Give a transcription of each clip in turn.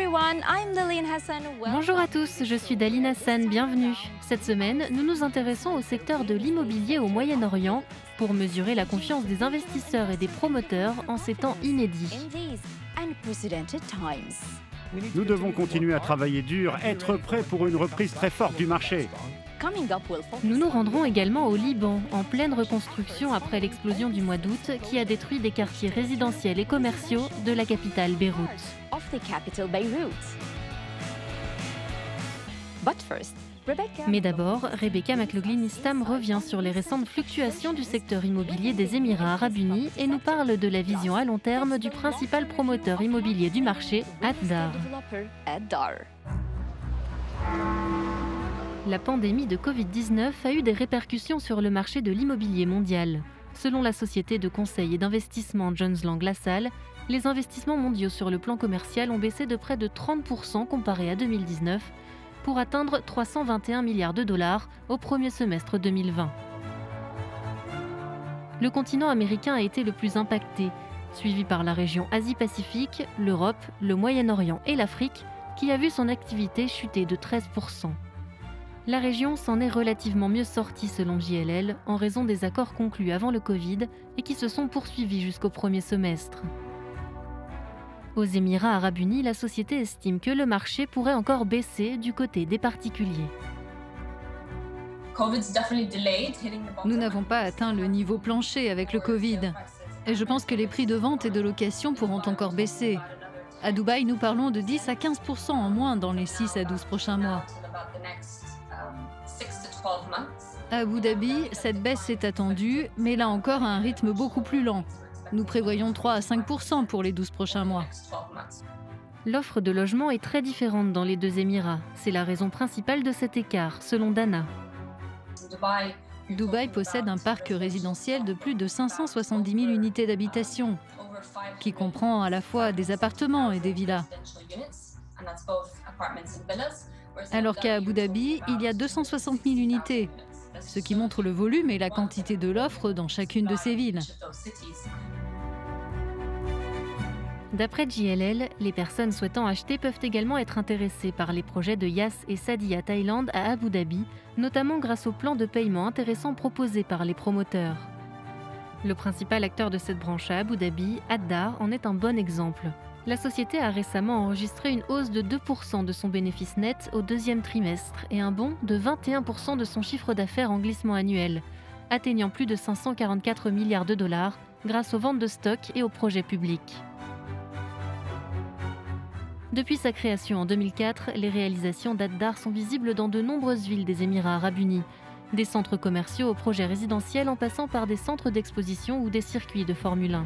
everyone, I'm Daline Hassan. Bonjour à tous, je suis Daline Hassan, bienvenue. Cette semaine, nous nous intéressons au secteur de l'immobilier au Moyen-Orient pour mesurer la confiance des investisseurs et des promoteurs en ces temps inédits. In these unprecedented times. Nous devons continuer à travailler dur, être prêts pour une reprise très forte du marché. Coming up, we'll focus Nous nous rendrons également au Liban, en pleine reconstruction après l'explosion du mois d'août qui a détruit des quartiers résidentiels et commerciaux de la capitale Beyrouth. of the capital Beirut. But first, Rebecca. Mais d'abord, Rebecca McLaughlin-Istam revient sur les récentes fluctuations du secteur immobilier des Émirats arabes unis et nous parle de la vision à long terme du principal promoteur immobilier du marché, Addar. Developer Addar. La pandémie de Covid-19 a eu des répercussions sur le marché de l'immobilier mondial. Selon la société de conseil et d'investissement Jones Lang LaSalle, les investissements mondiaux sur le plan commercial ont baissé de près de 30% comparé à 2019, pour atteindre 321 milliards de dollars au premier semestre 2020. Le continent américain a été le plus impacté, suivi par la région Asie-Pacifique, l'Europe, le Moyen-Orient et l'Afrique, qui a vu son activité chuter de 13%. La région s'en est relativement mieux sortie selon JLL en raison des accords conclus avant le Covid et qui se sont poursuivis jusqu'au premier semestre. Aux Émirats arabes unis, la société estime que le marché pourrait encore baisser du côté des particuliers. Nous n'avons pas atteint le niveau plancher avec le Covid. Et je pense que les prix de vente et de location pourront encore baisser. À Dubaï, nous parlons de 10 à 15% en moins dans les 6 à 12 prochains mois. À Abu Dhabi, cette baisse est attendue, mais là encore à un rythme beaucoup plus lent. Nous prévoyons 3 à 5% pour les 12 prochains mois. L'offre de logement est très différente dans les deux Émirats. C'est la raison principale de cet écart, selon Dana. Dubaï possède un parc résidentiel de plus de 570 000 unités d'habitation, qui comprend à la fois des appartements et des villas. Alors qu'à Abu Dhabi, il y a 260 000 unités, ce qui montre le volume et la quantité de l'offre dans chacune de ces villes. D'après JLL, les personnes souhaitant acheter peuvent également être intéressées par les projets de Yas et Sadia Thailand à Abu Dhabi, notamment grâce aux plans de paiement intéressants proposés par les promoteurs. Le principal acteur de cette branche à Abu Dhabi, Addar, en est un bon exemple. La société a récemment enregistré une hausse de 2% de son bénéfice net au deuxième trimestre et un bond de 21% de son chiffre d'affaires en glissement annuel, atteignant plus de 544 milliards de dollars grâce aux ventes de stocks et aux projets publics. Depuis sa création en 2004, les réalisations d'Addar sont visibles dans de nombreuses villes des Émirats arabes unis, des centres commerciaux aux projets résidentiels en passant par des centres d'exposition ou des circuits de Formule 1.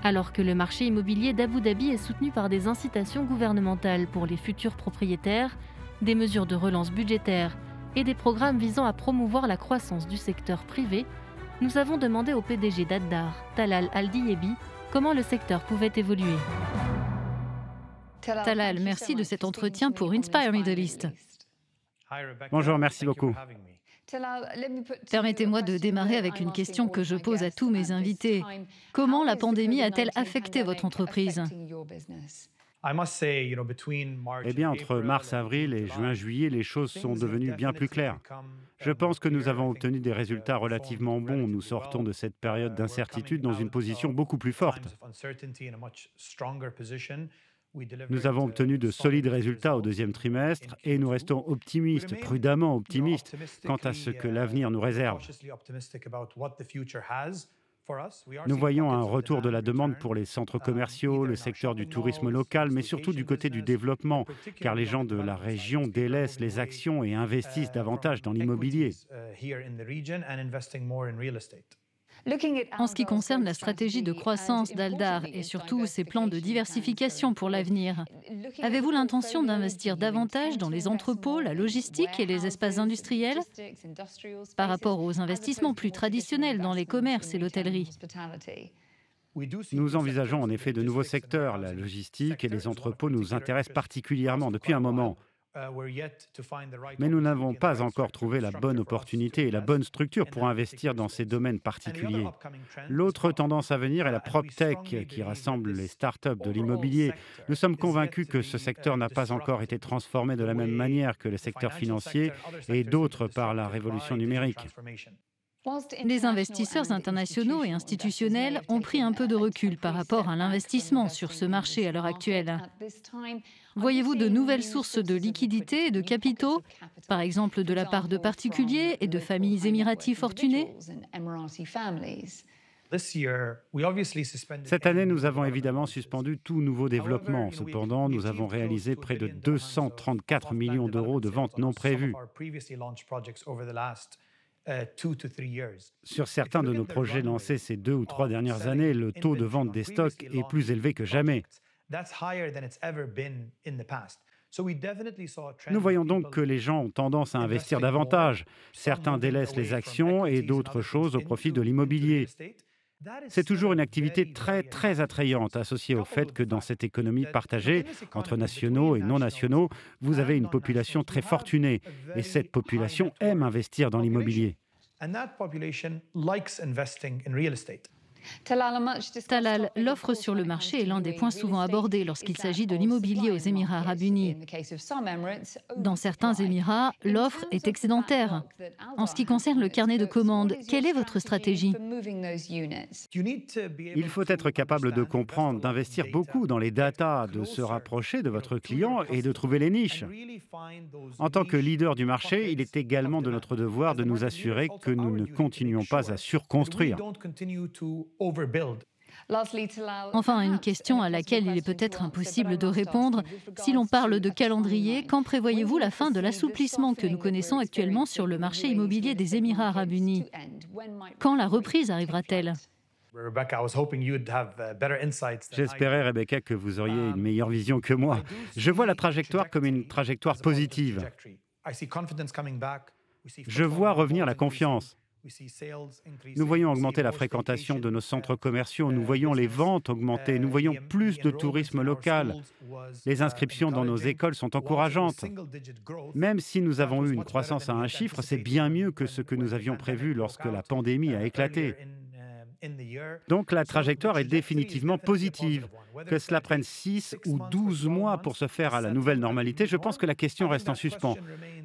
Alors que le marché immobilier d'Abu Dhabi est soutenu par des incitations gouvernementales pour les futurs propriétaires, des mesures de relance budgétaire et des programmes visant à promouvoir la croissance du secteur privé, nous avons demandé au PDG d'Addar, Talal Al-Diyebi, comment le secteur pouvait évoluer. Talal, merci de cet entretien pour Inspire Middle East. Bonjour, merci beaucoup. Permettez-moi de démarrer avec une question que je pose à tous mes invités. Comment la pandémie a-t-elle affecté votre entreprise ? Eh bien, entre mars, avril et juin, juillet, les choses sont devenues bien plus claires. Je pense que nous avons obtenu des résultats relativement bons. Nous sortons de cette période d'incertitude dans une position beaucoup plus forte. Nous avons obtenu de solides résultats au deuxième trimestre et nous restons optimistes, prudemment optimistes, quant à ce que l'avenir nous réserve. Nous voyons un retour de la demande pour les centres commerciaux, le secteur du tourisme local, mais surtout du côté du développement, car les gens de la région délaissent les actions et investissent davantage dans l'immobilier. En ce qui concerne la stratégie de croissance d'Addar et surtout ses plans de diversification pour l'avenir, avez-vous l'intention d'investir davantage dans les entrepôts, la logistique et les espaces industriels par rapport aux investissements plus traditionnels dans les commerces et l'hôtellerie ? Nous envisageons en effet de nouveaux secteurs. La logistique et les entrepôts nous intéressent particulièrement depuis un moment. Mais nous n'avons pas encore trouvé la bonne opportunité et la bonne structure pour investir dans ces domaines particuliers. L'autre tendance à venir est la PropTech, qui rassemble les startups de l'immobilier. Nous sommes convaincus que ce secteur n'a pas encore été transformé de la même manière que le secteur financier et d'autres par la révolution numérique. Les investisseurs internationaux et institutionnels ont pris un peu de recul par rapport à l'investissement sur ce marché à l'heure actuelle. Voyez-vous de nouvelles sources de liquidités et de capitaux, par exemple de la part de particuliers et de familles émiraties fortunées? Cette année, nous avons évidemment suspendu tout nouveau développement. Cependant, nous avons réalisé près de 234 millions d'euros de ventes non prévues. Sur certains de nos projets lancés ces 2 ou 3 dernières années, le taux de vente des stocks est plus élevé que jamais. Nous voyons donc que les gens ont tendance à investir davantage. Certains délaissent les actions et d'autres choses au profit de l'immobilier. C'est toujours une activité très attrayante associée au fait que dans cette économie partagée entre nationaux et non nationaux, vous avez une population très fortunée et cette population aime investir dans l'immobilier. Talal, l'offre sur le marché est l'un des points souvent abordés lorsqu'il s'agit de l'immobilier aux Émirats arabes unis. Dans certains Émirats, l'offre est excédentaire. En ce qui concerne le carnet de commandes, quelle est votre stratégie? Il faut être capable de comprendre, d'investir beaucoup dans les datas, de se rapprocher de votre client et de trouver les niches. En tant que leader du marché, il est également de notre devoir de nous assurer que nous ne continuons pas à surconstruire. Enfin, une question à laquelle il est peut-être impossible de répondre. Si l'on parle de calendrier, quand prévoyez-vous la fin de l'assouplissement que nous connaissons actuellement sur le marché immobilier des Émirats arabes unis? Quand la reprise arrivera-t-elle? J'espérais, Rebecca, que vous auriez une meilleure vision que moi. Je vois la trajectoire comme une trajectoire positive. Je vois revenir la confiance. Nous voyons augmenter la fréquentation de nos centres commerciaux, nous voyons les ventes augmenter, nous voyons plus de tourisme local. Les inscriptions dans nos écoles sont encourageantes. Même si nous avons eu une croissance à un chiffre, c'est bien mieux que ce que nous avions prévu lorsque la pandémie a éclaté. Donc la trajectoire est définitivement positive. Que cela prenne 6 ou 12 mois pour se faire à la nouvelle normalité, je pense que la question reste en suspens.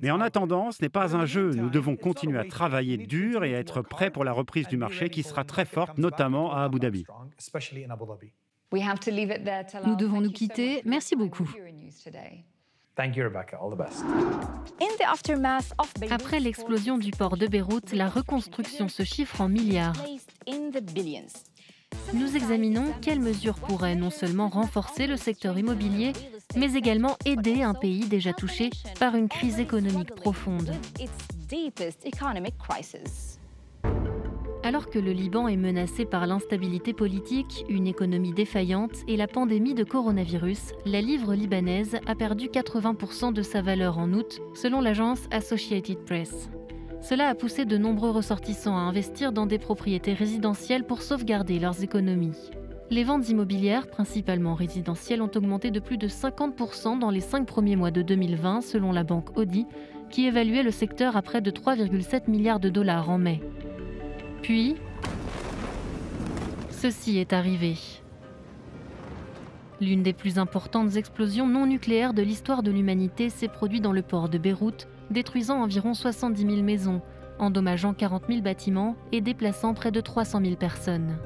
Mais en attendant, ce n'est pas un jeu. Nous devons continuer à travailler dur et à être prêts pour la reprise du marché qui sera très forte, notamment à Abu Dhabi. Nous devons nous quitter. Merci beaucoup. Après l'explosion du port de Beyrouth, la reconstruction se chiffre en milliards. Nous examinons quelles mesures pourraient non seulement renforcer le secteur immobilier, mais également aider un pays déjà touché par une crise économique profonde. Alors que le Liban est menacé par l'instabilité politique, une économie défaillante et la pandémie de coronavirus, la livre libanaise a perdu 80% de sa valeur en août, selon l'agence Associated Press. Cela a poussé de nombreux ressortissants à investir dans des propriétés résidentielles pour sauvegarder leurs économies. Les ventes immobilières, principalement résidentielles, ont augmenté de plus de 50% dans les 5 premiers mois de 2020, selon la banque Audi, qui évaluait le secteur à près de 3,7 milliards de dollars en mai. Puis, ceci est arrivé. L'une des plus importantes explosions non nucléaires de l'histoire de l'humanité s'est produite dans le port de Beyrouth, détruisant environ 70 000 maisons, endommageant 40 000 bâtiments et déplaçant près de 300 000 personnes.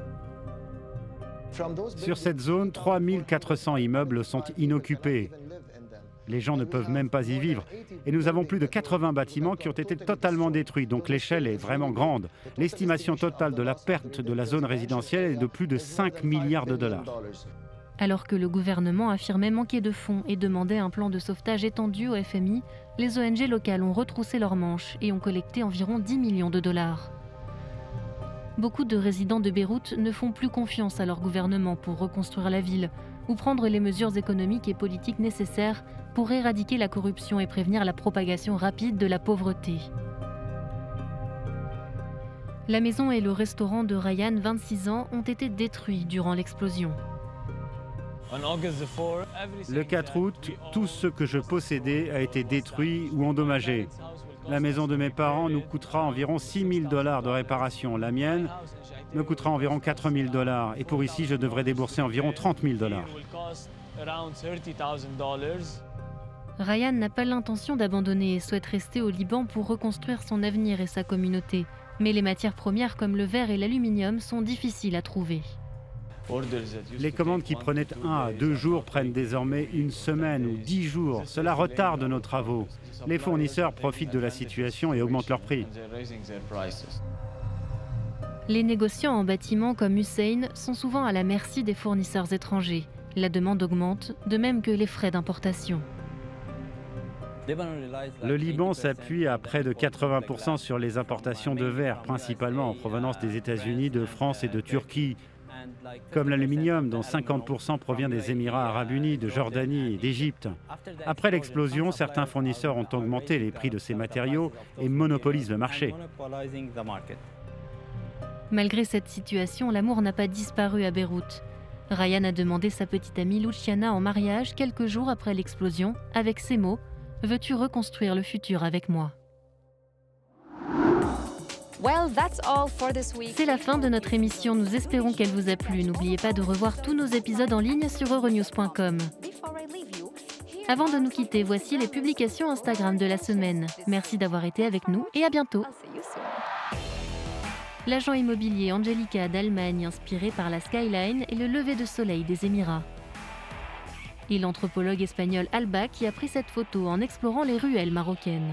Sur cette zone, 3 400 immeubles sont inoccupés. Les gens ne peuvent même pas y vivre. Et nous avons plus de 80 bâtiments qui ont été totalement détruits, donc l'échelle est vraiment grande. L'estimation totale de la perte de la zone résidentielle est de plus de 5 milliards de dollars. Alors que le gouvernement affirmait manquer de fonds et demandait un plan de sauvetage étendu au FMI, les ONG locales ont retroussé leurs manches et ont collecté environ 10 millions de dollars. Beaucoup de résidents de Beyrouth ne font plus confiance à leur gouvernement pour reconstruire la ville ou prendre les mesures économiques et politiques nécessaires pour éradiquer la corruption et prévenir la propagation rapide de la pauvreté. La maison et le restaurant de Ryan, 26 ans, ont été détruits durant l'explosion. Le 4 août, tout ce que je possédais a été détruit ou endommagé. La maison de mes parents nous coûtera environ 6 000 $ de réparation. La mienne me coûtera environ 4 000 $. Et pour ici, je devrais débourser environ 30 000 $. Ryan n'a pas l'intention d'abandonner et souhaite rester au Liban pour reconstruire son avenir et sa communauté. Mais les matières premières comme le verre et l'aluminium sont difficiles à trouver. Les commandes qui prenaient 1 à 2 jours prennent désormais 1 semaine ou 10 jours. Cela retarde nos travaux. Les fournisseurs profitent de la situation et augmentent leurs prix. Les négociants en bâtiment comme Hussein sont souvent à la merci des fournisseurs étrangers. La demande augmente, de même que les frais d'importation. Le Liban s'appuie à près de 80% sur les importations de verre, principalement en provenance des États-Unis, de France et de Turquie, comme l'aluminium, dont 50% provient des Émirats arabes unis, de Jordanie et d'Égypte. Après l'explosion, certains fournisseurs ont augmenté les prix de ces matériaux et monopolisent le marché. Malgré cette situation, l'amour n'a pas disparu à Beyrouth. Ryan a demandé sa petite amie Luciana en mariage quelques jours après l'explosion, avec ces mots: « Veux-tu reconstruire le futur avec moi ?» C'est la fin de notre émission, nous espérons qu'elle vous a plu. N'oubliez pas de revoir tous nos épisodes en ligne sur euronews.com. Avant de nous quitter, voici les publications Instagram de la semaine. Merci d'avoir été avec nous et à bientôt. L'agent immobilier Angelica d'Allemagne, inspiré par la skyline et le lever de soleil des Émirats. Et l'anthropologue espagnol Alba qui a pris cette photo en explorant les ruelles marocaines.